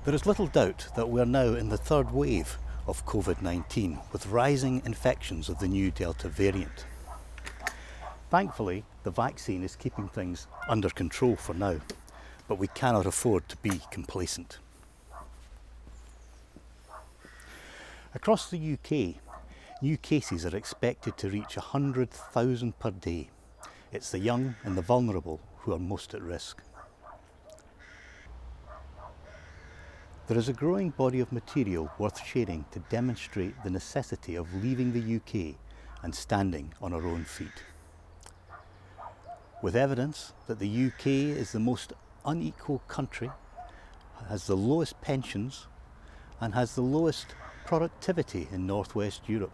There is little doubt that we are now in the third wave of COVID-19 with rising infections of the new Delta variant. Thankfully, the vaccine is keeping things under control for now, but we cannot afford to be complacent. Across the UK, new cases are expected to reach 100,000 per day. It's the young and the vulnerable who are most at risk. There is a growing body of material worth sharing to demonstrate the necessity of leaving the UK and standing on our own feet. With evidence that the UK is the most unequal country, has the lowest pensions and has the lowest productivity in North West Europe.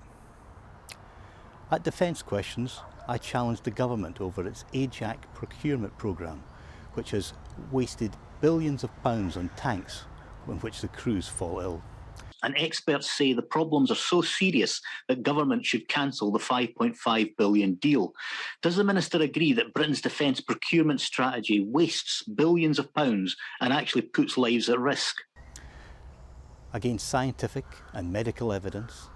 At Defence Questions, I challenged the government over its Ajax Procurement Programme, which has wasted billions of pounds on tanks in which the crews fall ill. And experts say the problems are so serious that government should cancel the £5.5 billion deal. Does the Minister agree that Britain's defence procurement strategy wastes billions of pounds and actually puts lives at risk? Against scientific and medical evidence,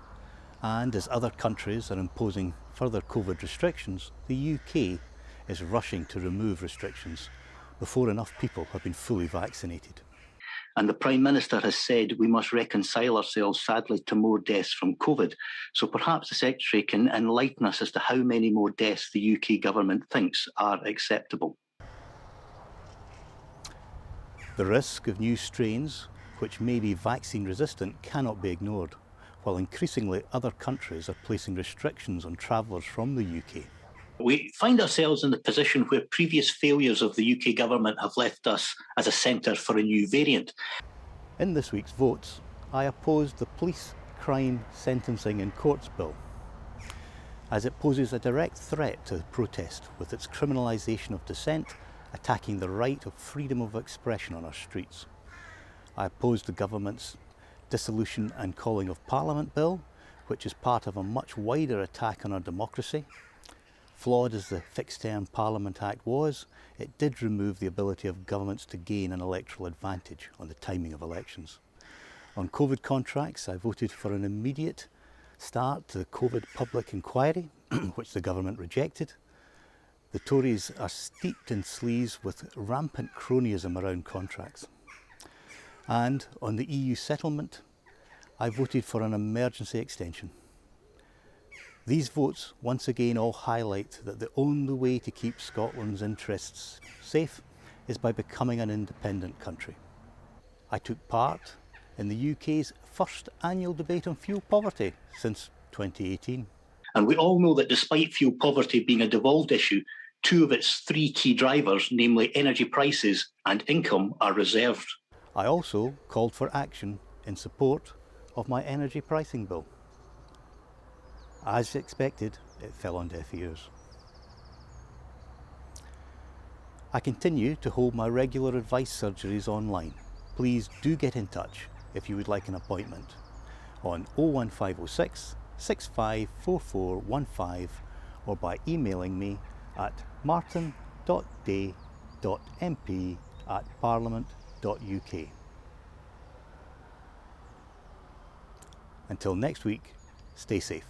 and as other countries are imposing further COVID restrictions, the UK is rushing to remove restrictions before enough people have been fully vaccinated. And the Prime Minister has said we must reconcile ourselves, sadly, to more deaths from COVID. So perhaps the Secretary can enlighten us as to how many more deaths the UK government thinks are acceptable. The risk of new strains, which may be vaccine resistant, cannot be ignored, while increasingly other countries are placing restrictions on travellers from the UK. We find ourselves in the position where previous failures of the UK government have left us as a centre for a new variant. In this week's votes, I opposed the Police Crime Sentencing in Courts Bill, as it poses a direct threat to protest with its criminalisation of dissent, attacking the right of freedom of expression on our streets. I opposed the government's Dissolution and Calling of Parliament Bill, which is part of a much wider attack on our democracy. Flawed as the Fixed Term Parliament Act was, it did remove the ability of governments to gain an electoral advantage on the timing of elections. On COVID contracts, I voted for an immediate start to the COVID public inquiry, which the government rejected. The Tories are steeped in sleaze with rampant cronyism around contracts. And on the EU settlement, I voted for an emergency extension. These votes once again all highlight that the only way to keep Scotland's interests safe is by becoming an independent country. I took part in the UK's first annual debate on fuel poverty since 2018. And we all know that despite fuel poverty being a devolved issue, two of its three key drivers, namely energy prices and income, are reserved. I also called for action in support of my energy pricing bill. As expected, it fell on deaf ears. I continue to hold my regular advice surgeries online. Please do get in touch if you would like an appointment on 01506 654415 or by emailing me at martyn.day.mp@parliament.uk. Until next week, stay safe.